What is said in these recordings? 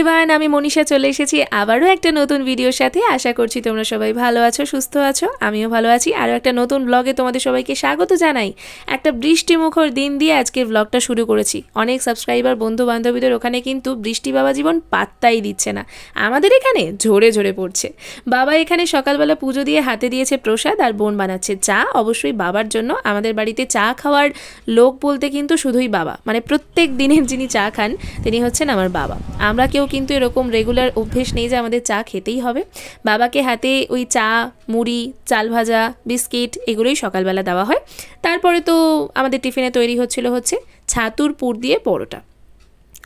Everyone, আমি মনীষা চলে এসেছি আবারও একটা নতুন ভিডিওর সাথে। আশা করছি তোমরা সবাই ভালো আছো, সুস্থ আছো, আমিও ভালো আছি। আরও একটা নতুন ব্লগে তোমাদের সবাইকে স্বাগত জানাই। একটা বৃষ্টিমুখর দিন দিয়ে আজকের ব্লগটা শুরু করেছি। অনেক সাবস্ক্রাইবার বন্ধু বান্ধবীদের ওখানে কিন্তু বৃষ্টি বাবা জীবন পাত্তাই দিচ্ছে না, আমাদের এখানে ঝরে ঝরে পড়ছে। বাবা এখানে সকালবেলা পুজো দিয়ে হাতে দিয়েছে প্রসাদ, আর বোন বানাচ্ছে চা, অবশ্যই বাবার জন্য। আমাদের বাড়িতে চা খাওয়ার লোক বলতে কিন্তু শুধুই বাবা, মানে প্রত্যেক দিনের যিনি চা খান তিনি হচ্ছেন আমার বাবা। আমরা কেউ কিন্তু এরকম রেগুলার অভ্যেস নেই যে আমাদের চা খেতেই হবে। বাবাকে হাতে ওই চা, মুড়ি, চাল ভাজা, বিস্কিট এগুলোই সকালবেলা দেওয়া হয়। তারপরে তো আমাদের টিফিনে তৈরি হচ্ছে ছাতুর পুর দিয়ে পরোটা,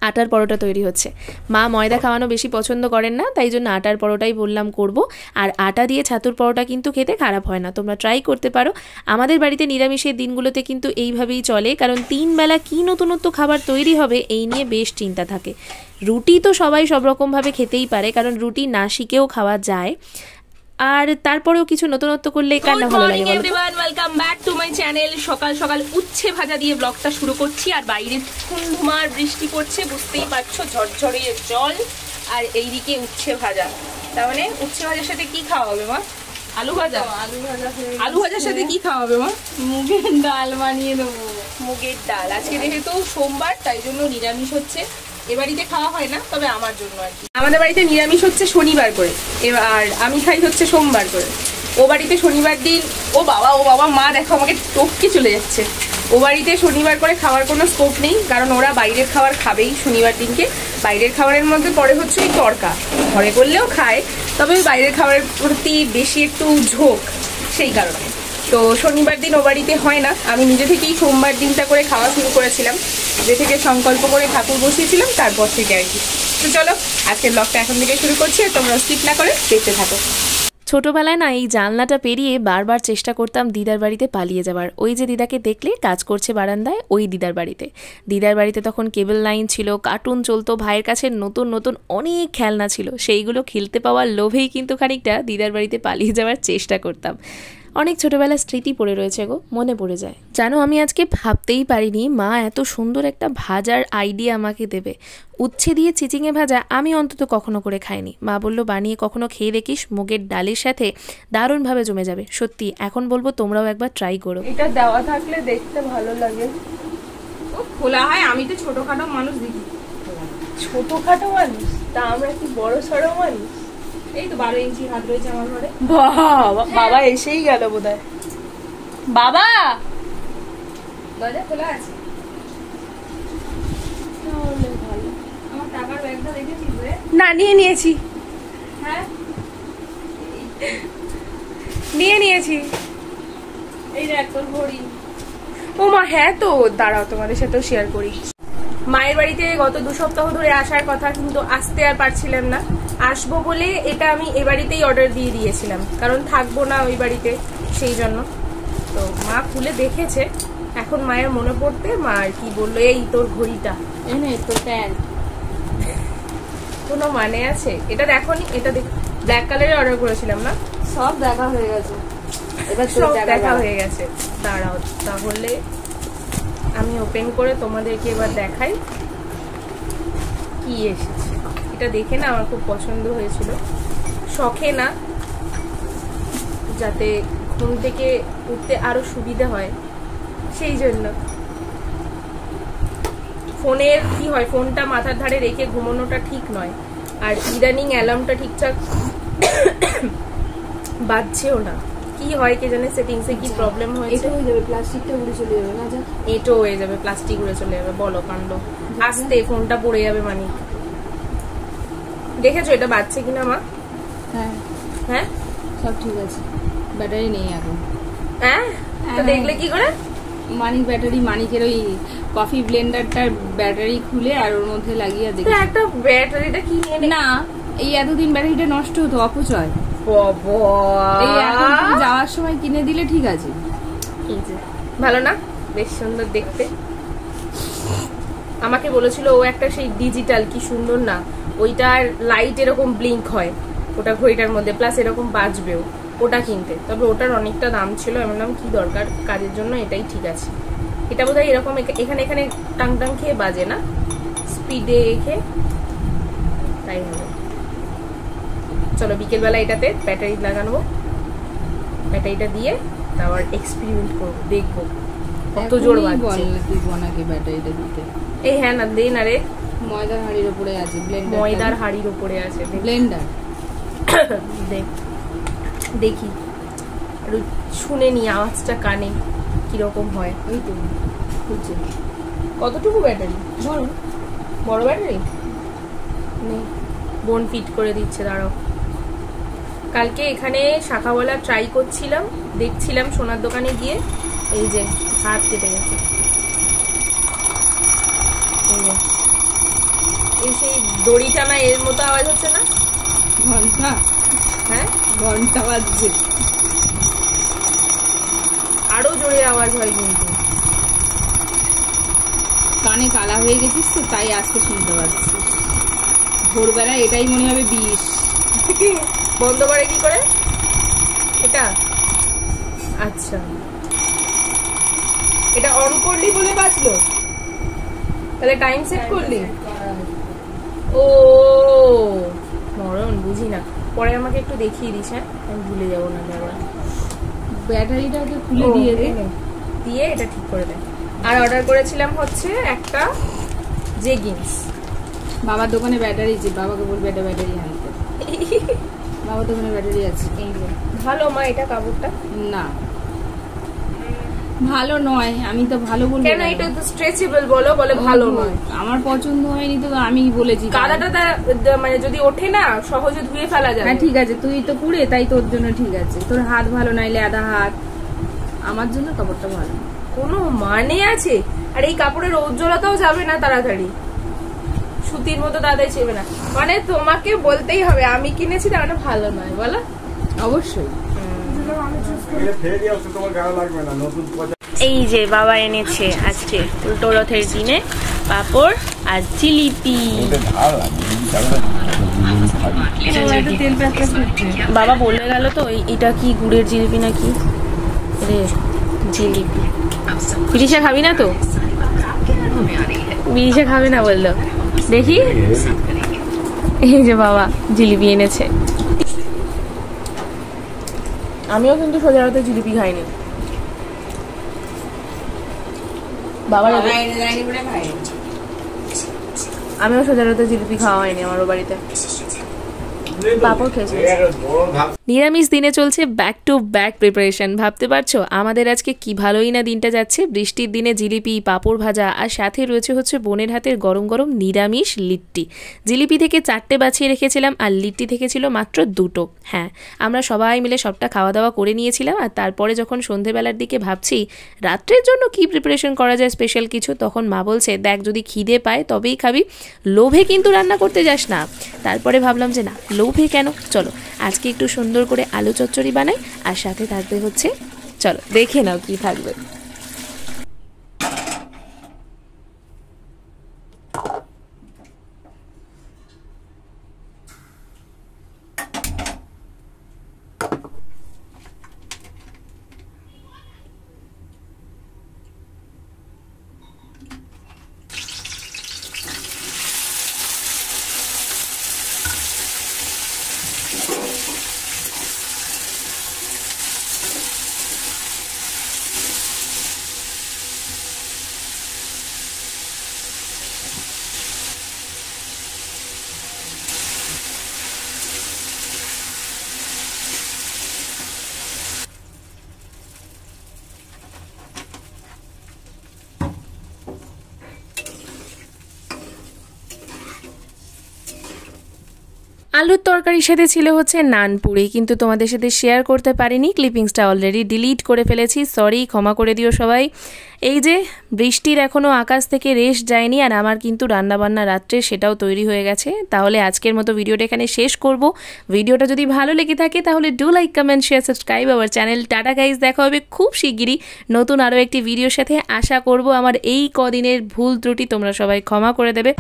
আটার পরোটা তৈরি হচ্ছে। মা ময়দা খাওয়ানো বেশি পছন্দ করেন না, তাই জন্য আটার পরোটাই বললাম করব। আর আটা দিয়ে ছাতুর পরোটা কিন্তু খেতে খারাপ হয় না, তোমরা ট্রাই করতে পারো। আমাদের বাড়িতে নিরামিষের দিনগুলোতে কিন্তু এইভাবেই চলে, কারণ 3 বেলা কী নতুনত্ব খাবার তৈরি হবে এই নিয়ে বেশ চিন্তা থাকে। রুটি তো সবাই সব রকমভাবে খেতেই পারে, কারণ রুটি না শিখেও খাওয়া যায়, আর তারপরেও কিছু নতুনত্ব করলে কার না ভালো লাগে বলো। Everyone, welcome back to my channel. সকাল সকাল উচ্ছে ভাজা দিয়ে ব্লগটা শুরু করছি, আর বাইরে ধুমধুমার বৃষ্টি পড়ছে, বুঝতেই পারছো, ঝরঝরে জল, আর এইদিকে উচ্ছে ভাজা। তার মানে উচ্ছে ভাজার সাথে কি খাওয়া হবে মা? আলু ভাজা। আলু ভাজার সাথে কি খাওয়া হবে মা? মুগের ডাল বানিয়ে দেবো। মুগের ডাল। আজকে যেহেতু সোমবার তাই জন্য নিরামিষ হচ্ছে। এ বাড়িতে খাওয়া হয় না, তবে আমার জন্য আর কি। আমাদের বাড়িতে নিরামিষ হচ্ছে শনিবার করে, আর আমি খাই হচ্ছে সোমবার করে। ও বাড়িতে শনিবার দিন, ও বাবা মা দেখো আমাকে টপকে চলে যাচ্ছে। ও বাড়িতে শনিবার করে খাওয়ার কোনো স্কোপ নেই, কারণ ওরা বাইরের খাবার খাবেই শনিবার দিনকে। বাইরের খাবারের মধ্যে পড়ে হচ্ছে ওই তড়কা, ঘরে করলেও খায়, তবে বাইরের খাবারের প্রতি বেশি একটু ঝোঁক, সেই কারণে। তো শনিবার দিন ও বাড়িতে হয় না। আমি নিজে থেকেই সোমবার দিনটা করে খাওয়া শুরু করেছিলাম, যে থেকে সংকল্প করে ঠাকুর বসিয়েছিলাম, তারপর থেকে আর কি। তো চলো আজকের ব্লগটা এখন থেকে শুরু করছি, আর তোমরা স্কিপ না করে দেখতে থাকো। ছোটোবেলায় না এই জানলাটা পেরিয়ে বারবার চেষ্টা করতাম দিদার বাড়িতে পালিয়ে যাবার। ওই যে দিদাকে দেখলে কাজ করছে বারান্দায়, ওই দিদার বাড়িতে তখন কেবল লাইন ছিল, কার্টুন চলতো, ভাইয়ের কাছে নতুন নতুন অনেক খেলনা ছিল, সেইগুলো খেলতে পাওয়ার লোভেই কিন্তু খানিকটা দিদার বাড়িতে পালিয়ে যাওয়ার চেষ্টা করতাম। অনেক ছোটোবেলার স্মৃতি পড়ে রয়েছে গো, মনে পড়ে যায়। জানো, আমি আজকে ভাবতেই পারিনি মা এত সুন্দর একটা ভাজার আইডিয়া আমাকে দেবে। উচ্ছে দিয়ে চিচিঙে ভাজা আমি অন্তত কখনো করে খাইনি। মা বলল বানিয়ে কখনো খেয়ে দেখিস, মুগের ডালের সাথে দারুণভাবে জমে যাবে। সত্যি এখন বলবো তোমরাও একবার ট্রাই করো। এটা দেওয়া থাকলে দেখতে ভালো লাগে। ও খোলা হয়, আমি তো ছোটখাটো মানুষ দেখি। ছোটখাটো মানুষ? তা আমরা কি বড় সড়ো মানুষ? এই তো 12 ইঞ্চি হাত রয়েছে আমার ঘরে। বাবা এসেই গেল বোধহয়। বাবা দরজা খোলা আছে? আমার টাকার ব্যাগটা দেখেছিস রে? না, নিয়েছি। হ্যাঁ নিয়েছি। এই দেখ তোর ঘড়ি। ও মা, হ্যাঁ তো দাঁড়াও তোমাদের সাথেও শেয়ার করি। মায়ের বাড়িতে গত 2 সপ্তাহ ধরে আসার কথা, কিন্তু আসতে আর পারছিলাম না। আসবো বলে এটা আমি এ বাড়িতেই অর্ডার দিয়ে দিয়েছিলাম, কারণ থাকবো না ওই বাড়িতে, সেই জন্য। তো মা খুলে দেখেছে, এখন মায়ের মনে পড়তে মা আর কি বললো, এই তোর ঘড়িটা এনে তোর প্যান্ট। কোনো মানে আছে? এটা দেখোনি? এটা ব্ল্যাক কালারের অর্ডার করেছিলাম না? সব দেখা হয়ে গেছে, এবার সব দেখা হয়ে গেছে। দাঁড়াও তাহলে আমি ওপেন করে তোমাদেরকে এবার দেখাই কি এসেছে। এটা দেখে না আমার খুব পছন্দ হয়েছিল, শখে না, যাতে ঘুম থেকে উঠতে আরো সুবিধা হয়, সেই জন্য। ফোনের কি হয়, ফোনটা মাথার ধারে রেখে ঘুমানোটা ঠিক নয়, আর ইদানিং অ্যালার্মটা ঠিকঠাক বাজছেও না। কি হয় কে জানে, সেটিংসে কি প্রবলেম হয়েছে। এটা হয়ে যাবে, প্লাস্টিকটা উড়ে চলে যাবে না? যা, এটো হয়ে যাবে, প্লাস্টিক উড়ে চলে যাবে, বলো কাণ্ড। আস্তে ফোনটা পড়ে যাবে মানে। দেখেছো এটা বাজছে কিনা মা? হ্যাঁ হ্যাঁ সব ঠিক আছে, ব্যাটারি নেই এখন। হ্যাঁ তো দেখলে কি করে? মানিক ব্যাটারি, মানিকের ওই কফি ব্লেন্ডারটার ব্যাটারি খুলে আর ওর মধ্যে লাগিয়ে দেখি। একটা ব্যাটারিটা কি না, এই এতদিন ব্যাটারিটা নষ্ট হতো, অপচয়। এই এখন যাওয়ার সময় কিনে দিলে ঠিক আছে। ভালো না? বেশ সুন্দর দেখতে। আমাকে বলেছিল ও একটা সেই ডিজিটাল, কি সুন্দর না ওইটার, লাইট এরকম ব্লিঙ্ক হয় ওটা ঘড়িটার মধ্যে, প্লাস এরকম বাজবেও, ওটা কিনতে। তবে ওটার অনেকটা দাম ছিল, এমন নাম কি দরকার, কাজের জন্য এটাই ঠিক আছে। এটা বোধহয় এরকম এখানে টাং টাং খেয়ে বাজে না, স্পিডে রেখে তাই হবে। চলো বিকেলবেলা এটাতে ব্যাটারি লাগানো, ব্যাটারিটা দিয়ে তারপর এক্সপেরিমেন্ট করবো, দেখবো কত জোর বাজছে। ব্যাটারিটা দিতে এই হ্যাঁ না দে না রে, ময়দার হাড়ির উপরে আছে, ময়দার হাড়ির উপরে আছে ব্লেন্ডার। দেখি একটু শুনে নি আওয়াজটা কানে কিরকম হয়। ওই তো বুঝছে। কতটুকু ব্যাটারি? বড় ব্যাটারি বোন ফিট করে দিচ্ছে, দাঁড়াও। কালকে এখানে শাখাওয়ালা ট্রাই করছিলাম, দেখছিলাম সোনার দোকানে গিয়ে, এই যে হাত কেটে গেছে। এই সেই দড়ি টানা এর মতো আওয়াজ হচ্ছে না? ঘন্টা? হ্যাঁ ঘন্টা বাজছে। আরো জোরে আওয়াজ হয় কিন্তু। কানে কালা হয়ে গেছিস তো তাই আজকে শুনতে পাচ্ছি। ভোরবেলা এটাই মনে হবে বিষ। বন্ধ করে কি করে এটা? আচ্ছা এটা অন করলি বলে বাজলো, তাহলে টাইম সেট করলি? ও মরণ, বুঝি না। পরে আমাকে একটু দেখিয়ে দিস, হ্যাঁ আমি ভুলে যাবো না। ব্যাটারিটাকে খুলে দিয়ে এটা ঠিক করে দেয়। আর অর্ডার করেছিলাম হচ্ছে একটা জেগিংস। বাবার দোকানে ব্যাটারি আছে, বাবাকে বলবে এটা ব্যাটারি আনতে। বাবার দোকানে ব্যাটারি আছে। ভালো মা এটা কাপড়টা? না ভালো নয়, আমি তো ভালো বলবো কেন? এটা তো স্ট্রেচেবল বলো, বলে ভালো নয়। আমার পছন্দ হয়নি তো আমি বলেছি। কাদাটা মানে যদি ওঠে না সহজে ধুয়ে ফেলা যায়। হ্যাঁ ঠিক আছে, তুই তো পুড়ে, তাই তোর জন্য ঠিক আছে। তোর হাত ভালো নাইলে আধা হাত, আমার জন্য কাপড়টা ভালো। কোনো মানে আছে? আর এই কাপড়ের উজ্জ্বলতাও যাবে না তাড়াতাড়ি, সুতির মতো দাদাই ছেবে না। মানে তোমাকে বলতেই হবে আমি কিনেছি তার মানে ভালো নয়, বলো? অবশ্যই। এই যে বাবা এনেছে আজকে উল্টো রথের দিনে পাপড় আর জিলিপি। বাবা বলে গেল তো এটা কি গুড়ের জিলিপি নাকি রে? জিলিপি বিরিশা খাবি না তো? বিরিশা খাবে না বললো। দেখি এই যে বাবা জিলিপি এনেছে। আমিও কিন্তু সোজা রাতে জিলিপি খাইনি। আমিও সোজা রাতে জিলিপি খাওয়া হয়নি আমার বাড়িতে। পাপড় খেয়েছি। নিরামিষ দিনে চলছে ব্যাক টু ব্যাক প্রিপারেশন। ভাবতে পারছো আমাদের আজকে কি ভালোই না দিনটা যাচ্ছে। বৃষ্টির দিনে জিলিপি, পাঁপড় ভাজা, আর সাথে রয়েছে হচ্ছে বোনের হাতের গরম গরম নিরামিষ লিট্টি। জিলিপি থেকে 4টে বাছিয়ে রেখেছিলাম আর লিট্টি থেকে ছিল মাত্র 2টো। হ্যাঁ, আমরা সবাই মিলে সবটা খাওয়া দাওয়া করে নিয়েছিলাম। আর তারপরে যখন সন্ধেবেলার দিকে ভাবছি রাত্রের জন্য কি প্রিপারেশন করা যায় স্পেশাল কিছু, তখন মা বলছে দেখ যদি খিদে পায় তবেই খাবি, লোভে কিন্তু রান্না করতে যাস না। তারপরে ভাবলাম যে না, লোভে কেন, চলো আজকে একটু সুন্দর করে আলু চচ্চড়ি বানাই। আর সাথে থাকবে হচ্ছে, চলো দেখে নাও কি থাকবে। আলুর তরকারির সাথে ছিল হচ্ছে নানপুরি, কিন্তু তোমাদের সাথে শেয়ার করতে পারিনি, ক্লিপিংসটা অলরেডি ডিলিট করে ফেলেছি, সরি, ক্ষমা করে দিও সবাই। এই যে বৃষ্টির এখনও আকাশ থেকে রেশ যায়নি, আর আমার কিন্তু রান্নাবান্না রাত্রে সেটাও তৈরি হয়ে গেছে। তাহলে আজকের মতো ভিডিওটা এখানে শেষ করব। ভিডিওটা যদি ভালো লেগে থাকে তাহলে do like, comment, share, subscribe our channel. Tata guys, দেখা হবে খুব শিগগিরই নতুন আরও একটি ভিডিওর সাথে। আশা করব আমার এই কদিনের ভুল ত্রুটি তোমরা সবাই ক্ষমা করে দেবে।